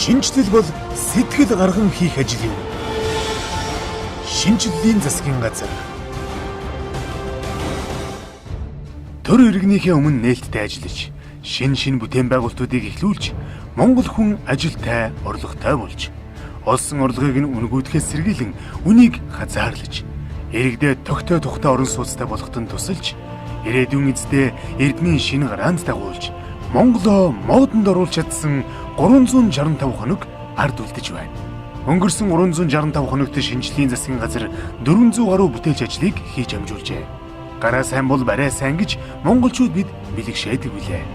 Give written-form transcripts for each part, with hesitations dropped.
Шинжлэл бол сэтгэл гарган хийх ажил юм. Шинжлэлийн засгийн газар. Төр иргэнийхээ өмнө нээлттэй ажиллаж, шин бүтээн байгуулалтуудыг эхлүүлж, Монгол хүн ажилтай, орлоготой болж, олсон орлогыг нь үнгүүдхээс сэргийлэн үнийг хазаарлаж, иргэдээ тогттой орон сууцтай болоход нь тусалж, ирээдүйн эзэдээ эрдмийн шинэ гараанд дагуулж, Монголоо модонд оруулж чадсан 365 хоног ард үлдэж байна. Өнгөрсөн 365 хоногт шинжлэлийн засгийн газар 400 гаруй бүтээлч ажлыг хийж амжуулжээ. Гараа сайн бол барай сайн гэж монголчууд бид бэлэгшээдэг билээ.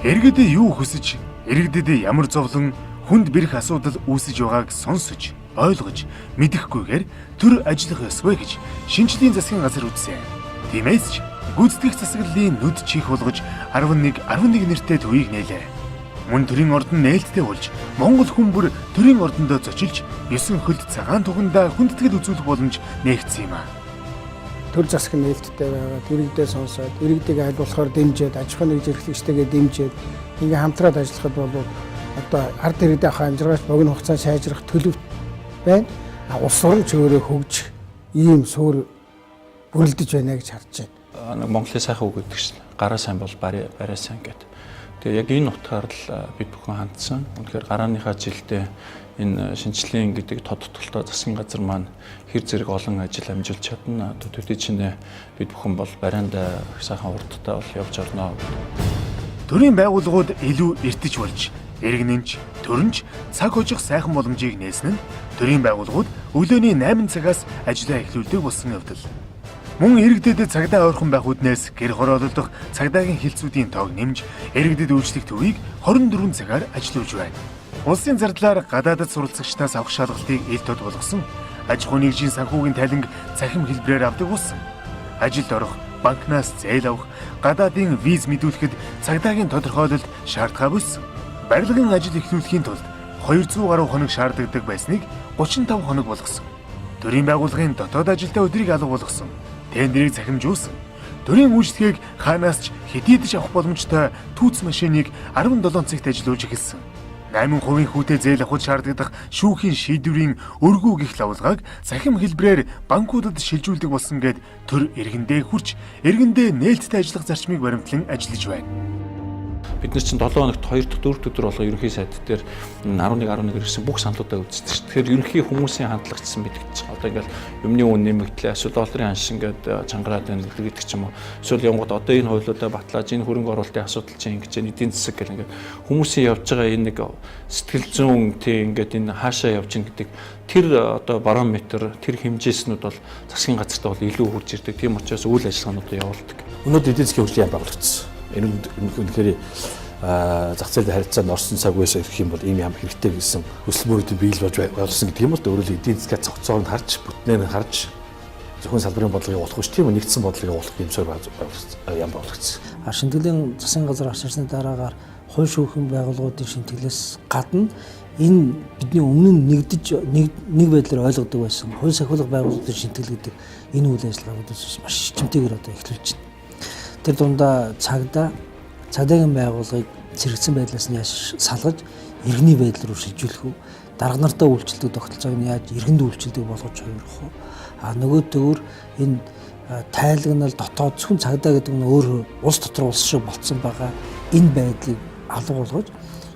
Иргэд юу хүсэж, иргэдэд ямар зовлон, хүнд бэрх асуудал үүсэж байгааг сонсож, ойлгож, мэдэхгүйгээр төр ажиллах ёсгүй гэж шинжлэлийн засгийн газар үзсэн. Тиймээс ч гүйцэтгэх засаглалын нүд чих болгож 11 нэртэй төвийг нээлээ. Мөн төрийн ордон нээлттэй болж Монгол хүн бүр төрийн ордондоо зочилж 9 хөлт цагаан тугандаа хүндэтгэл үзүүлэх боломж нээгдсэн юм а. Төр засаг нээлттэй байгаад иргэдээ сонсоод иргэдийг аль болохоор дэмжиж, аж ахуйн хэрэглэгчтэйгээ дэмжиж ингээ хамтраад ажиллахад бол одоо ард иргэдийн амжиргаач богино хугацаанд сайжрах төлөв байна. Улс орон ч өөрөө хөгжих ийм суурь бүрэлдэж байна гэж харж байна. Монголын сайхан үг гэдэг чинь гараа сайн бол барай сайн гэдэг. Тэгээ яг энэ утгаар л бид бүхэн хандсан. Үнэхээр гарааныхаа жилдээ энэ шинжлэлийн гэдэг тодтолтой засгийн газар маань хэр зэрэг олон ажил амжуулж чадна. Төдий чинь бид бүхэн бол барайнда сайхан урдтай бол явж орно. Төрийн байгууллагууд илүү эртэж болж, иргэнэнч, төрөнч цаг хожих сайхан боломжийг нээсэн нь төрийн байгууллагууд өглөөний 8 цагаас ажиллаа эхлүүлдэг болсон явдал. Мөн иргэдэд цагдаа ойрхон байх үднээс гэр хороолох цагдаагийн хилцүүдийн тоог нэмж, иргэдэд үйлчлэх төвийг 24 цагаар ажиллуулж байна. Улсын зардлаар гадаадд суралцагчдаас авах шалгалтыг ил тод болгосон, аж ахуйн нэгжийн санхүүгийн тайланг цахим хэлбэрээр авдаг болсон. Ажилд орох, банкнаас зээл авах, гадаадын виз мэдүүлэхэд цагдаагийн тодорхойлолт шаардлагагүй болсон. Барилгын ажил эхлүүлэхийн тулд 200 гаруй хоног шаардлагадаг байсныг 35 хоног болгосон. Төрийн байгууллагын дотоод ажилтаа өдрийг алга болгосон. Тендерийг захимжуулсан. Төрийн үйлчлэгийг хаанаас ч хэдийдэж авах боломжтой түүц машиныг 17 цагт ажиллуулж эхэлсэн. 8% хүүтэй зээл авахд шаардлагадах шүүхийн шийдвэрийн өргүү гих лавлгааг захим хэлбэрээр банкудад шилжүүлдэг болсон гэд төр иргэндээ хүрч, иргэндээ нээлттэй ажиллах зарчмыг баримтлан ажиллаж байна. Бид нар чинь 7 хоногт 2 дахь 4 өдөр болоо ерөнхий сайд дээр 11 гэсэн бүх саналуудаа үздэг шүү. Тэгэхээр ерөнхий хүмүүсийн хандлагчсан мэдгдэж байгаа. Одоо ингээл юмны үн нэмэгдлээ, эсвэл долларын аншин гэдэг чангараад байна гэдэг ч юм уу. Эсвэл явгод одоо энэ хуулиудаа батлааж энэ хөрөнгө оруулалтын асуудал чинь ингэж эдийн засаг гэх ингээд хүмүүсийн явж байгаа энэ нэг сэтгэл зүйн тийм ингээд энэ хаашаа явж ийн гэдэг тэр одоо барометр, тэр хэмжээснүүд бол засгийн газартаа бол илүү хурж ирдэг. Тийм учраас үйл ажиллагаануудаа явуулдаг. Өнөөдөр эдийн засгийн хөгжлийн яам байгуулагдсан. Үнэхээр зах зээлийн харилцаанд орсон цаг байсан гэх юм бол ийм яам хэрэгтэй гэсэн хүсэл мөрөөдөл биелж болсон гэдэг юм бол өөрөөр эдийн засгийн цогцоог харж, бүтнээр харж зөвхөн салбарын бодлогыг явуулах биш, тийм нэгдсэн бодлогыг явуулах юм суурь яам байгуулагдсан. Шинтгэлийн засгийн газар авчирсны дараагаар хууль шүүхийн байгууллагуудын шинтгэлээс гадна энэ бидний өмнө нь нэг байдлаар ойлгодог байсан хууль сахиулах байгууллагуудын шинтгэл гэдэг энэ үйл ажиллагааг маш чимтэйгээр одоо эхлүүлж байна. Тэр дундаа цагдаагийн байгууллагыг зэрэгцэн байдлаас нь яаж салгаж иргэний байдал руу шилжүүлэх үү? Дарга нартаа үйлчлдэг тогтолцоог нь яаж иргэнд үйлчлдэг болгож хувирах уу? Нөгөө төвөр энэ тайлагнал дотоод зөвхөн цагдаа гэдэг нь өөр улс дотор улс шиг болцсон байгаа энэ байдлыг алга болгож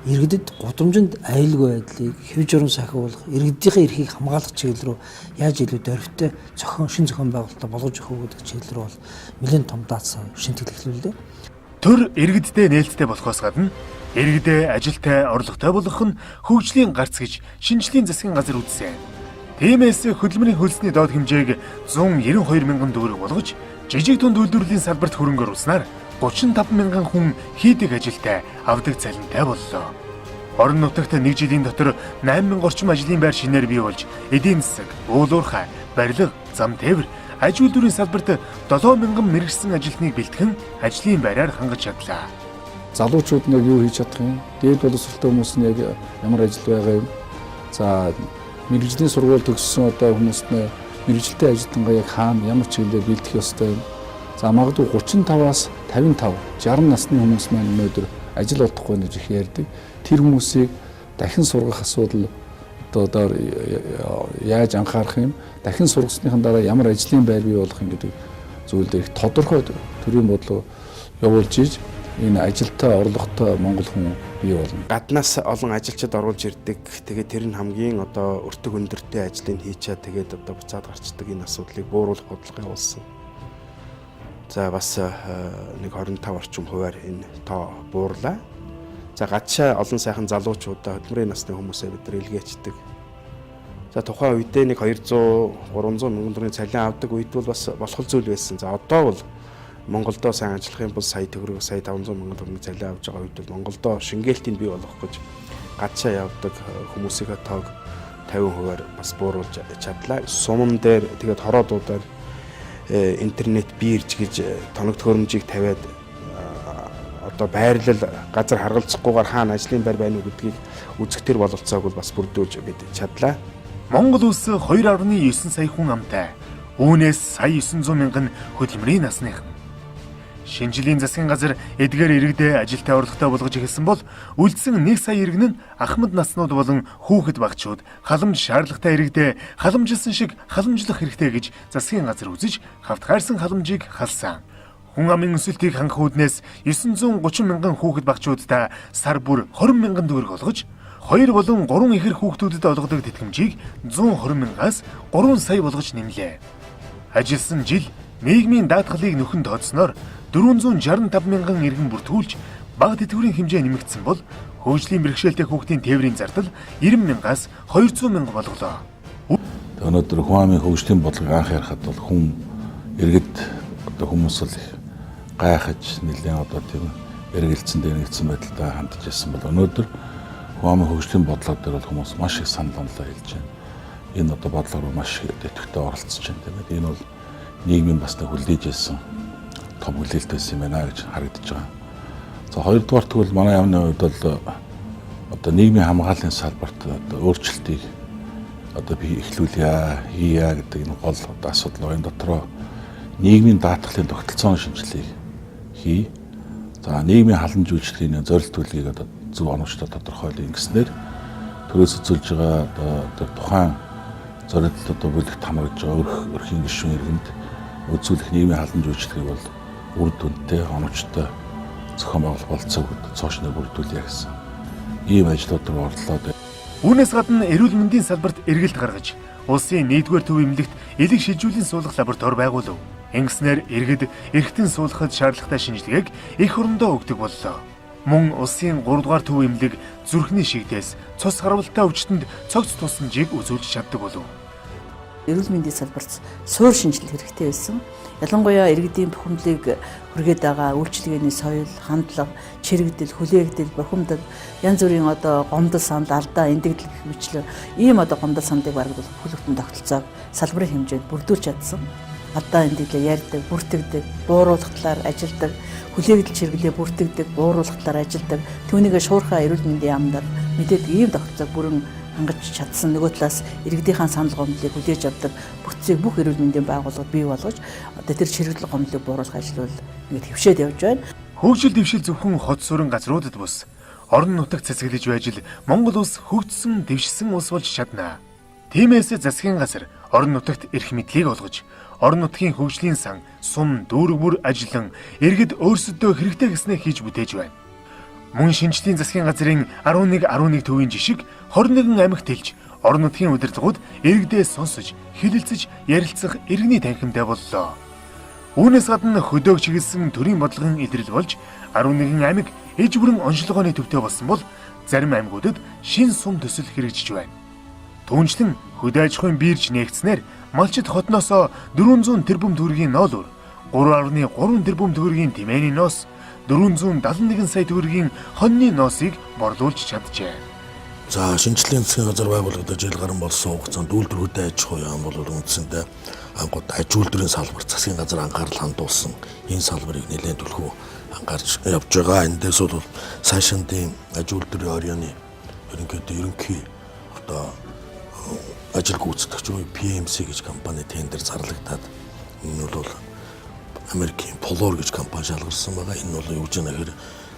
иргэдэд гудамжинд аюулгүй байдлыг хэв журам сахиулах, иргэдийнхээ эрхийг хамгаалах чиглэл рүү яаж илүү дөрвтэй шин зохион байгуулалтаа болгож өгөх үү гэдэг чиглэл рүү бол нэлээд том даацсан шинтгэл эхлүүллээ. Төр иргэдтэй нээлттэй болохоос гадна иргэдээ ажилтай, орлоготой болгох нь хөгжлийн гарц гэж шинжлэлийн засгийн газар үзсэн. Тиймээс хөдөлмөрийн хөлсний доод хэмжээг 192 мянган төгрөг болгож, жижиг дунд үйлдвэрлэлийн салбарт хөрөнгө оруулснаар 35 мянган хүн хийдэг ажилтай, авдаг цалинтай боллоо. Орон нутагт нэг жилийн дотор 8,000 орчим ажлын байр шинээр бий болж, эдийн засаг, уул уурхай, барилга, зам тээвэр, аж үйлдвэрийн салбарт 7,000 мэргэжсэн ажилтныг бэлтгэн ажлын байраар хангаж чадлаа. Залуучууд нэг юу хийж чадах юм? Дээд боловсролтой хүмүүс нь яг ямар ажил байгаа юм? За мэргэжлийн сургууль төгссөн одоо хүмүүст нь мэргэжилтэй ажилтнгаа яг хаана ямар чиглэлээр бэлтгэх ёстой юм? За магадгүй 35-аас 55, 60 насны хүмүүс маань өнөөдөр ажил олдохгүй гэж их ярьдаг. Тэр хүмүүсийг дахин сургах асуудал одоо яаж анхаарах юм, дахин сургасныхан дараа ямар ажлын байр бий болох юм гэдэг зүйл дээр их тодорхой төрийн бодлого явуулж ийж энэ ажилтаа орлоготой монгол хүн бий болно. Гаднаас олон ажилчид оруулж ирдэг. Тэгээд тэр нь хамгийн одоо өртөг өндөртэй ажлыг хийчээ тэгээд одоо буцаад гарчдаг энэ асуудлыг бууруулах бодлого явуулсан. За бас нэг 25 орчим хувиар энэ тоо буурлаа. За гадшаа олон сайхан залуучуудаа хөдөлмөрийн насны хүмүүсээ бид нар илгээчдэг. За тухайн үедээ нэг 200 300 мянган төгрөгийн цалин авдаг үед бол бас болох зүйл байсан. За одоо бол Монголдо сайн ажиллахын бол сая төгрөг сая 500 мянган төгрөгийн цалин авч байгаа үед бол Монголдо шингээлтийг бий болгох гэж гадшаа явдаг хүмүүсийн тоог 50%-аар бас бууруулж чадлаа. Суман дээр тэгээд хороодуудаар интернет бирж гэж тоног төхөөрөмжийг тавиад одоо байрлал газар харгалзахгүйгээр хаана ажлын байр байна уу гэдгийг үзэх төр бололцоог бол бас бүрдүүлж бид чадлаа. Монгол улс 2.9 сая хүн амтай. Үүнээс сая 900 мянган хөдөлмөрийн насных. Шинжилгээний засгийн газар эдгээр иргэдээ ажилтаа орлоготой болгож эхэлсэн бол үлдсэн 1 сая иргэн нь ахмад наснууд болон хүүхэд багчууд халамж шаардлагатай иргэдээ халамжилсан шиг халамжлах хэрэгтэй гэж засгийн газар үзэж хавтгаарсан халамжийг халсан. Хүн амын өсөлтийг хангах үүднээс 930 мянган хүүхэд багчуудаа сар бүр 20 мянган төгрөг олгож 2 болон 3 ихэр хүүхдүүдэд олгодог тэтгэмжийг 120 мянгаас 3 сая болгож нэмлээ. Ажилласан жил нийгмийн даатгалыг нөхөн тооцсноор 465 мянган иргэн бүртгүүлж бага тэтгэврийн хэмжээ нэмэгдсэн бол хөгжлийн бэрхшээлтэй хүүхдийн тээврийн зардал 90 мянгаас 200 мянга болголоо. Өнөөдөр хүн амын хөгжлийн бодлогыг анх ярихад бол хүн иргэд одоо хүмүүс л гайхаж нэлээд одоо тийм эргэлцэн дээрнэгдсэн байдалтай хандж ирсэн бол өнөөдөр хүн амын хөгжлийн бодлого дээр бол хүмүүс маш их санал онолоо хэлж байна. Энэ одоо бодлогоор маш идэвхтэй оролцож байна. Тэгээд энэ бол нийгмийн бас нэг хүлээж ирсэн том хүлээлтээс юм байна гэж харагдаж байгаа. За хоёрдугаар тэгвэл манай яамны хувьд бол одоо нийгмийн хамгааллын салбарт одоо өөрчлөлтийг одоо би эхлүүлье, хийя гэдэг энэ гол одоо асуудал энэ дотроо нийгмийн даатгалын тогтолцооны шинжилгээг хий. За нийгмийн халамж үйлчлэлийн зорилт төлөвийг одоо зөв оновчтой тодорхойлё ингэснээр төрөөс үзүүлж байгаа одоо тухайн зорилт одоо бүлэгт хамрагдж байгаа өрхийн гишүүн иргэнд үзүүлэх нийгмийн халамж үйлчлэгийг бол үр дүнтэй оновчтой зохион байгуулах болцоог цоошноор бүрдүүлье гэсэн ийм ажлууд руу орлоо. Үүнээс гадна эрүүл мэндийн салбарт эргэлт гаргаж улсын 1-р төв эмнэлэгт элэг шилжүүлэн суулгах лаборатори байгуулав. Ингэснээр иргэд эргэтэн суулгахад шаардлагатай шинжилгээг их орондоо өгдөг боллоо. Мөн улсын 3-р төв эмнэлэг зүрхний шигдээс цус харвалтай өвчтөнд цогц тусламжийг үзүүлж чаддаг болов. Эрүүл мэндийн салбарт суур шинжилгээ хэрэгтэй байсан. Ялангуяа иргэдийн бухимдлыг хүргээд байгаа үйлчилгээний соёл, хандлага, чирэгдэл, хүлээгдэл, бухимдал, янз бүрийн одоо гомдол санд, алдаа, эндэгдэл гэх мэтлээ ийм одоо гомдол сандыг баргуулах бүлэгтэн тогтолцоог салбарын хэмжээнд бүрдүүлж чадсан. Алдаа эндэгдлээ ярьдаг, бүртгэдэг, бууруулах талаар ажилдаг, хүлээгдэл чиргэлээ бүртгэдэг, бууруулах талаар ажилдаг. Түүнийгээ шуурхай эрүүл мэндийн яамдаар мэдээд ийм тогтолцоог бүрэн хангаж чадсан. Нөгөө талаас иргэдийнхаа санал гомдлыг хүлээж авдаг бүтцийг бүх эрүүл мэндийн байгууллагууд бий болгож одоо тэр чирэгдэл гомдлыг бууруулах ажил бол ингээд хөвшөөд явж байна. Хөгжил дэвшил зөвхөн хот суран газруудад бус орон нутагт цэцгэлж байж л Монгол улс хөгжсөн дэвшсэн улс болж чадна. Тиймээс засгийн газар орон нутагт эрх мэдлийг олгож орон нутгийн хөгжлийн сан, сум, дүүрэг бүр ажиллан иргэд өөрсдөө хэрэгтэй гэснээ хийж бүтээж байна. Мөн шинжлэлийн засгийн газрын 11 төвийн жишг 21 аймагт хэлж орон нутгийн удирдлагууд иргэдээс сонсож, хэлэлцэж, ярилцах иргэний танхимтай боллоо. Үүнээс гадна хөдөг чиглэсэн төрийн бодлогын илрэл болж 11 аймаг эж бүрэн онцлогооны төвтэй болсон бол зарим аймагуудад шин сум төсөл хэрэгжиж байна. Түүнчлэн хөдөө аж ахуйн бирж нээгдснээр малчид хотноос 400 тэрбум төгрөгийн ноолуур, 3.3 тэрбум төгрөгийн тэмээний ноос, 471 сая төгрөгийн хоньны ноосыг борлуулж чаджээ. За шинжлэлийн засгийн газар байгуулагдаж жил гарсан болсон хугацаанд үйлдвэр хөдөө аж ахуй яам бол үндсэндээ ангууд аж үйлдвэрийн салбарт засгийн газар анхаарал хандуулсан энэ салбарыг нэлээд түлхүү анхаарч явж байгаа. Эндээс бол сайшаандын аж үйлдвэрийн орёны ерөнхий одоо ажил гүйцэтгэгч буюу PMC гэж компани тендер зарлагдаад энэ бол Америкийн Полор гэж компани шалгарсан байгаа. Энэ бол юу гэж нэхэр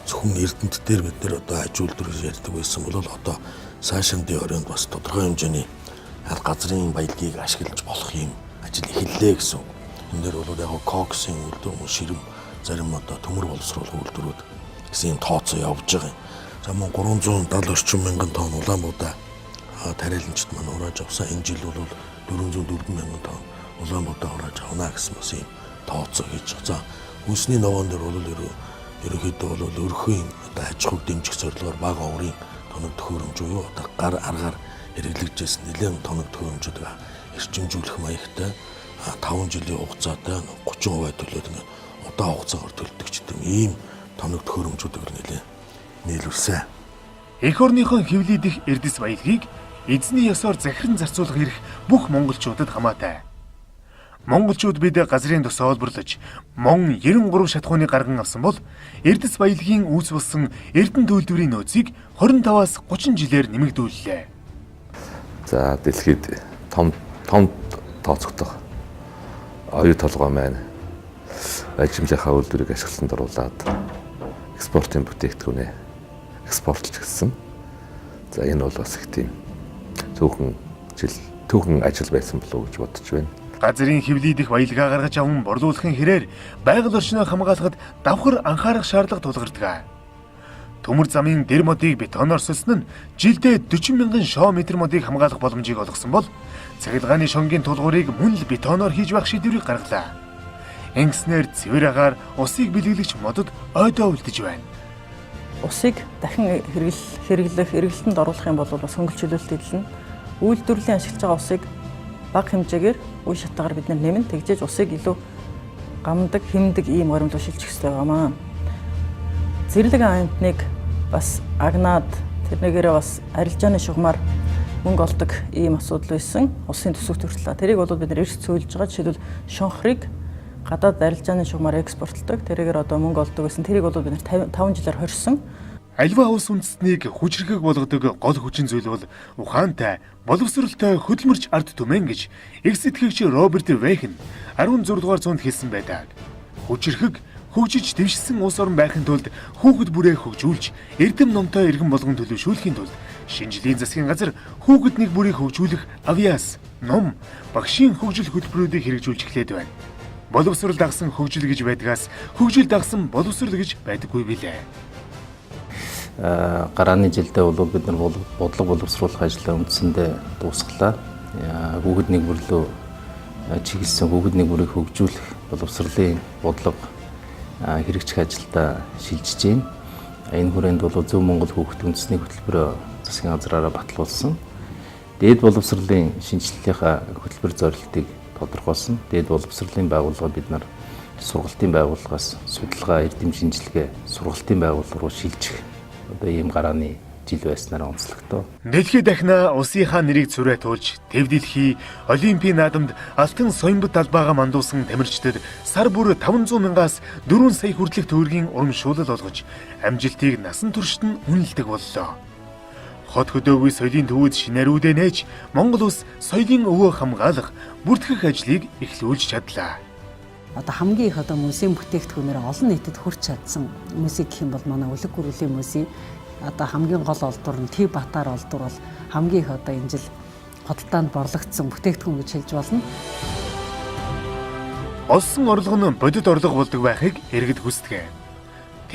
зөвхөн эрдэнэт дээр бид нэр одоо аж үйлдвэр гэж ярьдаг байсан бол одоо сайшааны өрөөнд бас тодорхой хэмжээний газрын баялагийг ашиглаж болох юм ажил эхэллээ гэсэн. Энэ дээр бол яг коксын үйлдвэр, ширэм, зарим одоо төмөр боловсруулах үйлдвэрүүд гэсэн юм тооцоо явж байгаа юм. За мөн 370 орчим мянган тонн Улаанбаатар тариаланчид маань урааж авсан. Энэ жил бол 404 мянган тонн Улаанбаатар урааж авна гэсэн бас юм тооцоо хийж байгаа. За үндэсний ногоон дээр бол ерөнхийдөө бол өрхийн одоо аж ахуйг дэмжих зорилгоор бага оврын тоног төхөөрөмж буюу одоо гар аргаар хэрэглэгдсэн нэлээд тоног төхөөрөмжүүдийг эрчимжүүлэх маягтай 5 жилийн хугацаатай 30% төлөөд ингээд удаан хугацаагаар төлдөг ч гэдэм ийм тоног төхөөрөмжүүдийг нэлээд нийлүүлсэн. Эх орныхон хэвлийдэх эрдэс баялагийг эзний ёсоор захиран зарцуулах эрх бүх монголчуудад хамаатай. Монголчууд бид газрын тосоо олборлож мон 93 шатхууны гарган авсан бол эрдэс баялагын үүс болсон эрдэнэ төлөвлөрийн нөөцийг 25-аас 30 жилээр нэмэгдүүллээ. За дэлхийд том тооцогдох оюу толгой маань ажимлынхаа үйлдвэрийг ашиглалтанд оруулаад экспортын бүтээгдэхүүнээ экспортлж гисэн. За энэ бол бас их тийм түүхэн ажил байсан болов уу гэж бодож байна. Газрын хэвлийдэх баялагаа гаргаж аван борлуулахын хэрээр байгаль орчноо хамгаалахад давхар анхаарах шаардлага тулгардаг. Төмөр замын дэр модыг бетоноор сөлсөн нь жилдээ 40 мянган шоо метр модыг хамгаалах боломжийг олгосон бол цахилгааны шонгийн тулгуурыг мөн л бетоноор хийж байх шийдвэрийг гаргалаа. Ингэснээр цэвэр агаар усыг бэлгэлэгч модод ойдоо үлдэж байна. Усыг дахин хэрэглэлтэнд оруулах юм бол бас хөнгөлөлт чөлөөлөлт идэлнэ. Үйлдвэрлэлийн ашиглаж байгаа усыг бага хэмжээгээр үе шатаагаар бид нэмэн тэгжээж усыг илүү гамдаг, хэмдэг ийм горимлуу шилжих хэрэгтэй байнамаа. Зэрлэг амтныг бас агнаад тэрнээрээ бас арилжааны шугамар мөнгө олдог ийм асуудал байсан. Усын төсөв төртлөө. Тэрийг бол бид эрс цөөлж байгаа. Жишээлбэл шонхрыг гадаад арилжааны шугамаар экспортлдог. Тэрээр одоо мөнгө олдог байсан. Тэрийг бол бид 5 жилээр хорьсон. Альва улс үндэстнийг хүчрхэг болгодог гол хүчин зүйл бол ухаантай, боловсролтой хөдөлмөрч ард түмэн гэж их сэтгэгч Роберт Вейхен 16 дугаар зуунд хэлсэн байдаг. Хүчрхэг хөгжиж дэвшсэн улс орн байхын тулд хүүхэд бүрээ хөгжүүлж, эрдэм номтой иргэн болгон төлөвшүүлэхийн тулд шинжлэлийн засгийн газар хүүхэд нэг бүрийг хөгжүүлэх авьяас, ном, багшийн хөгжил хөтөлбөрүүдийг хэрэгжүүлж эхлээд байна. Боловсрол дагсан хөгжил гэж байдгаас хөгжил дагсан боловсрол гэж байдаггүй билээ. Гарааны жилдээ бол бид нар бодлого боловсруулах ажлаа үндсэндээ дуусглаа. Хүүхэд нэг бүрлөө чиглэсэн хүүхэд нэг бүрийг хөгжүүлэх боловсролын бодлого хэрэгжих ажилдаа шилжиж байна. Энэ хүрээнд бол Зөв Монгол хүүхэд үндэсний хөтөлбөр засгийн газраараа батлуулсан. Дээд боловсролын шинжилгээнийхээ хөтөлбөр зорилтыг тодорхойлсон. Дээд боловсролын байгууллага бид нар сургалтын байгууллагаас судалгаа, эрдэм шинжилгээ, сургалтын байгууллага руу шилжих одоо ийм гарааны жил байснараа онцлогдоо. Дэлхийд дахна улсынхаа нэрийг цүрээ туулж, Төв дэлхий Олимпийн наадамд алтан соёмбод талбайгаа мандуулсан тамирчдад сар бүр 500 мянгаас 4 сая хүртэлх төгрөгийн урамшуулал олгож, амжилтыг насан туршид нь үнэлдэг боллоо. Хот хөдөөгүй соёлын төвүүд шинээрүүдээ нээж, Монгол улс соёлын өвөө хамгаалах, бүртгэх ажлыг эхлүүлж чадлаа. Одоо хамгийн их одоо музейн бүтээгдэхүүнээр олон нийтэд хүрч чадсан музей гэх юм бол манай Үлэг гүрүүлийн музей. Одоо хамгийн гол олдвор нь Төв Батар олдвор бол хамгийн их одоо энэ жил хотолтоонд борлогдсон бүтээгдэхүүн гэж хэлж болно. Олсон орлого нь бодит орлого болдог байхыг иргэд хүсдэг.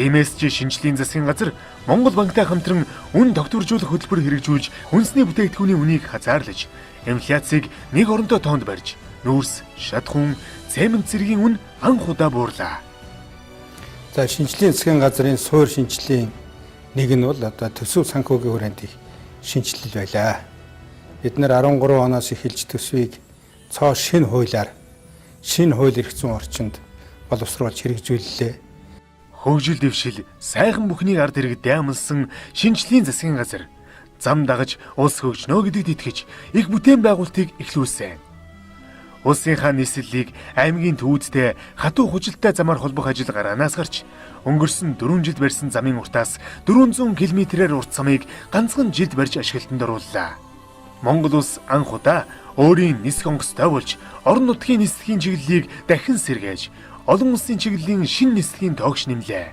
Тиймээс ч шинжлэлийн засгийн газар Монгол банктай хамтран үн тогтворжуулах хөтөлбөр хэрэгжүүлж, үндэсний бүтээгдэхүүний үнийг хязгаарлаж, инфляцийг нэг оронтой тоонд барьж, нүүрс, шатхуун, цемент зэргийн үн анх удаа буурлаа. За шинжлэлийн засгийн газрын суур шинжлэлийн нэг нь бол одоо төсөв санхүүгийн хүрээнд шинжилэл байлаа. Бид нэр 13 оноос эхэлж төсвийг цоо шинэ хуулиар шинэ хууль эрх зүйн орчинд боловсруулж хэрэгжүүллээ. Хөгжил дэвшил сайхан бүхнийг ард иргэд даамлсан шинжлэлийн засгийн газар зам дагаж улс хөгжнө гэдэгт итгэж их бүтээн байгуулалтыг эхлүүлсэн. Улсынхаа нийслэлийг аймгийн төвүүдтэй хатуу хужилттай замаар холбох ажил гараанаас гарч өнгөрсөн 4 жилд барьсан замын уртаас 400 км-ээр урт замыг ганцхан жилд барьж ашиглалтанд орууллаа. Монгол улс анх удаа өөрийн нисэх онгоцтой болж орон нутгийн нислэгийн чиглэлийг дахин сэргээж олон улсын чиглэлийн шинэ нислэгийн тоогч нэмлээ.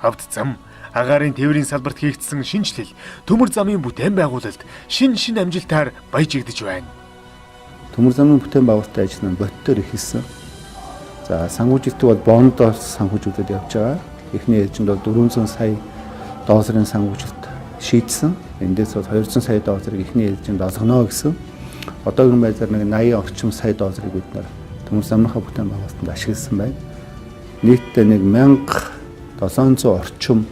авд зам, агаарын тээврийн салбарт хийгдсэн шинжилэл, төмөр замын бүтээн байгуулалт шин амжилтаар баяжигдэж байна. Төмөр замын бүтээн байгуулалтын ажил нь бодтоор эхэлсэн. За санхүүжилт бол бондоос санхүүжүүлээд явж байгаа. Эхний ээлжинд бол 400 сая долларын санхүүжилт шийдсэн. Эндээс бол 200 сая долларыг эхний ээлжинд олгоно гэсэн. Одоогийн байдлаар нэг 80 орчим сая долларыг бид нар төмөр замынхаа бүтээн байгуулалтанд ашигласан байна. Нийтдээ нэг 1700 орчим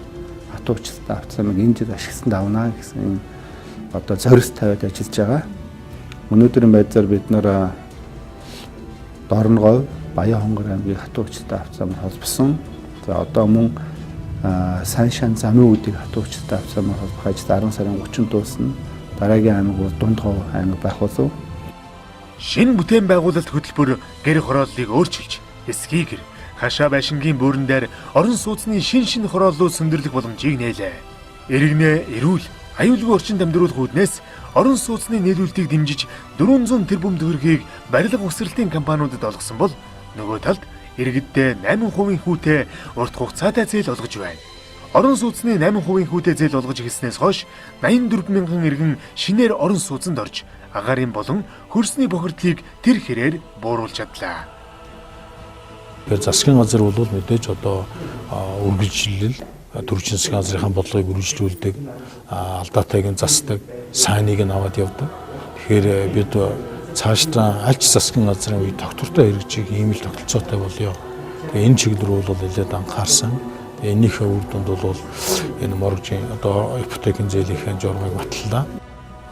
хатуучлалтай автозамыг энэ жил ашигласан давна гэсэн одоо зорилт тавиад ажиллаж байгаа. Өнөөдрийн байдлаар бид нар Дорноговь, Баян хонгор аймгийн хатуучлалтай автозамыг холбосон. За одоо мөн Саншан замын үүдийг хатуучлалтай автозамыг холбох ажил 10 сарын 30-нд дуусна. Дараагийн аймаг бол Дундгов аймаг байх болов. Шинэ бүтээн байгуулалт хөтөлбөр гэр хорооллыг өөрчилж, эсхийгэр хашаа байшингийн бөөрөн дээр орон сууцны шин хорооллууд сөндөрлөх боломжийг нээлээ. Иргэнэ, эрүүл, аюулгүй орчинд амьдруулах үүднээс орон сууцны нийлүүлэлтийг дэмжиж 400 тэрбум төгрөгийг барилга угсралтын компаниудад олгосон бол нөгөө талд иргэддээ 8% хүүтэй урт хугацаатай зээл олгож байна. Орон сууцны 8% хүүтэй зээл олгож эхэлснээс хойш 84 мянган иргэн шинээр орон сууцанд орж агаарын болон хөрсний бохирдлыг тэр хэрээр бууруулж чадлаа. Тэгэхээр засгийн газар бол мэдээж одоо үргэлжлэл төрчин засгийн газрынхаа бодлогыг үргэлжлүүлдэг, алдаатайг засдаг, сайныг нь аваад явдаг. Тэгэхээр бид цаашдаа аль ч засгийн газрын үе тогтвортой хэрэгжих ийм л тогтолцоотой болёо. Тэгээ энэ чиглэл бол нэлээд анхаарсан. Энийхээ үр дүнд бол энэ моргжийн одоо ипотекийн зээлийнхээ журмыг батллаа.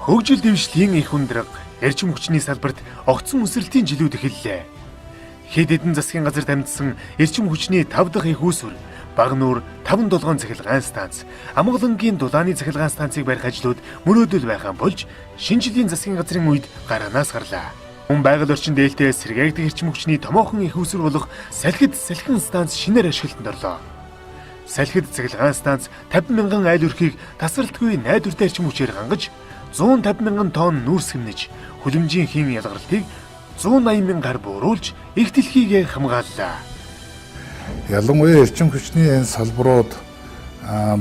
Хөгжил дэвшлийн их хүндрэг, эрчим хүчний салбарт огцон өсрэлтийн жилүүд эхэллээ. Хэд хэдэн засгийн газар дамжсан эрчим хүчний 5 дахь их үүсвэр, Багнуур 5-7 цахилгаан станц, Амгалангийн дулааны цахилгаан станцыг барих ажлууд мөрөөдөл байхаан болж шинжиллийн засгийн газрын үед гаранаас гарлаа. Мөн байгаль орчин дээлтэй сэргээгдэх эрчим хүчний томоохон их үүсвэр болох Салхид салхин станц шинээр ашиглалтанд орлоо. Салхид цахилгаан станц 50 мянган айл өрхийг тасралтгүй найдвартай эрчим хүчээр хангаж 150 мянган тонн нүүрс хэмнэж хүлэмжийн хийн ялгарлтыг 180 мянган гар бууруулж их дэлхийг хамгааллаа. Ялангуяа эрчим хүчний энэ салбарууд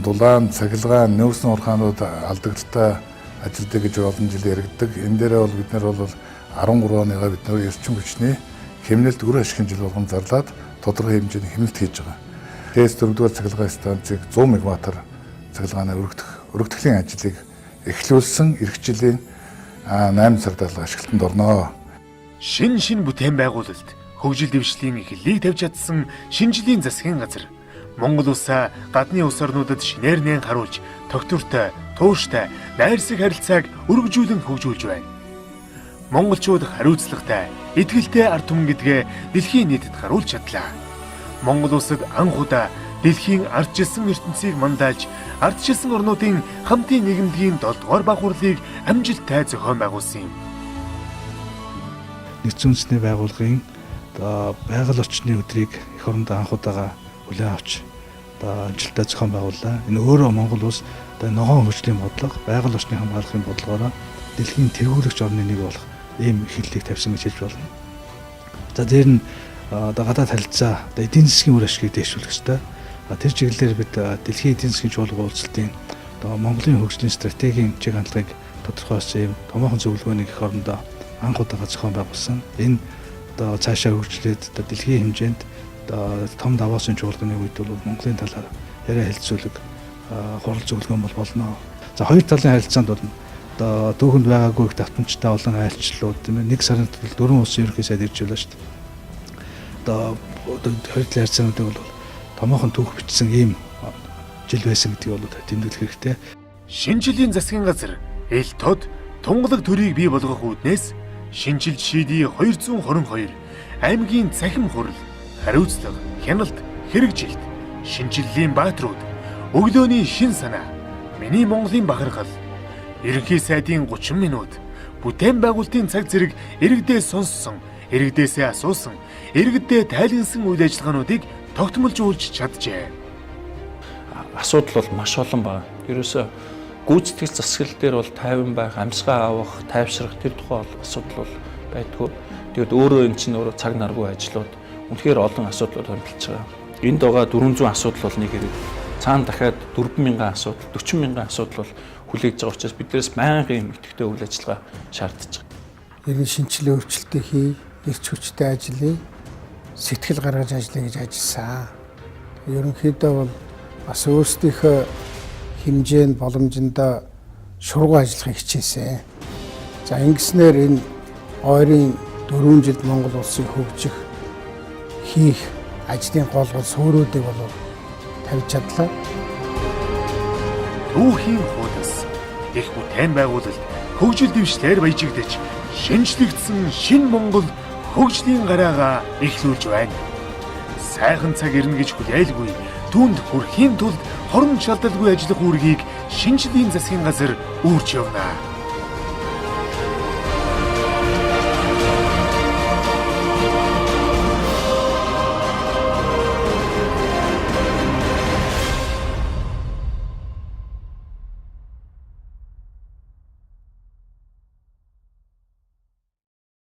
дулаан, цахилгаан, нүүрсний урхаанууд алдагдлаа ажилдаг гэж олон жил яригддаг. Энэ дээрээ бол бид нар бол 13 оныгаа бид нар эрчим хүчний хэмнэлт үр ашигын жил болгон зарлаад тодорхой хэмжээний хэмнэлт хийж байгаа. ТЭС 4-р цахилгаан станцыг 100 мегаваттаар цахилгаанаар өргөтгөлийн ажлыг эхлүүлсэн эх жилийн 8 сард ашиглалтанд орноо. Шин бүтээн байгуулалт, хөгжил дэвшлийн эхлэлийг тавьж чадсан шинжлэлийн засгийн газар Монгол улсаа гадны улс орнуудад шинээр нэн харуулж тогтвортой, тууштай, найрсаг харилцааг өргөжүүлэн хөгжүүлж байна. Монголчууд хариуцлагатай, итгэлтэй ард түмэн гэдгээ дэлхийн нийтэд харуулж чадлаа. Монгол улсад анх удаа дэлхийн ардчилсан ертөнцийг мандайлж, ардчилсан орнуудын хамтын нийгэмдгийн 7 дугаар багварлыг амжилттай зохион байгуулсан юм. Нэгдсэн үндэсний байгууллагын байгаль орчны өдрийг эх орондоо анх удаага хүлээн авч амжилттай зохион байгууллаа. Энэ өөрөө Монгол улс ногоон хөгжлийн бодлого, байгаль орчны хамгаалахын бодлогоороо дэлхийн тэргүүлэгч орны нэг болох ийм хэллийг тавьсан гэж хэлж болно. За дээр нь гадаад харилцаа эдийн засгийн үр ашгийг дэвшүүлэх ёстой. Тэр чиглэлээр бид дэлхийн эдийн засгийн чуулган уулзалтын Монголын хөгжлийн стратегийн чиг хандлагыг тодорхойлсон юм томоохон зөвлөгөөнийг эх орондоо анх удаага зохион байгуулсан. Энэ цаашаа хөгжлөөд дэлхийн хэмжээнд том Давосын чуулганы үед бол Монголын талаар яриа хэлцүүлэг хурал зөвлөгөөн бол болно. За хоёр талын харилцаанд бол дүүхэнд байгаагүй их давтамжтай олон айлчлалууд тийм ээ нэг сарын туршид 4 улсын ерөнхий сайд ирж байлаа шүү дээ. Хоёр талын харилцаануудыг бол томоохон түүх бичсэн ийм жил байсан гэдгийг бол тэмдэглэх хэрэгтэй. Шинжиллийн засгийн газар эл тод тунгалаг төрийг бий болгох үүднээс шинжилж шийдий 222 аймгийн цахим хурал, хариуцлага, хяналт, хэрэгжилт, шинжиллийн бааtruуд, өглөөний шин санаа, миний Монголын бахархал, ерөнхий сайдын 30 минут, бүтээн байгуулалтын цаг зэрэг иргэдээ сонссон, иргэдээсээ асуусан, иргэдээ тайлгнасан үйл ажиллагаануудыг тогтмолжуулж чаджээ. Асуудал бол маш олон байна. Ерөөсөө гүйцэтгэл засаглал дээр бол тайван байх, амьсгаа авах, тайвшрах тэр тухай асуудал бол байдгүй. Тэгээд өөрөө эн чинь өөрөө цаг наргүй ажлууд үнэхээр олон асуудлууд хөндлөж байгаа. Энд байгаа 400 асуудал бол нэг хэрэг цаана дахиад 4,000 асуудал, 40,000 асуудал бол хүлээж байгаа учраас биднээс байнгын юм идэвхтэй үйл ажиллагаа шаардж байгаа. Иргэн шинжилгээ өөрчлөлтөө хий, эрч хүчтэй ажиллая, сэтгэл гаргаж ажиллая гэж ажилласан. Ерөнхийдөө бол бас өөрсдийнхөө хэмжээнд боломжиндоо шургуу ажиллахыг хичээсэн. За ингэснээр энэ ойрын 4 жилд Монгол улсыг хөгжих хийх ажлын голгол суурьуудыг бол тавьж чадлаа. Түүхийн хуудас их бүтээн байгуулалт хөгжил дэвшлэр баяжигдэж шинжлэгдсэн шинэ Монгол хөгжлийн гараагаа эхлүүлж байна. Сайхан цаг ирнэ гэж хүлээлгүй түнд хүрэхийн тулд хорон шалдалгүй ажиллах үүргийг шинжлэлийн засгийн газар үүрч явна.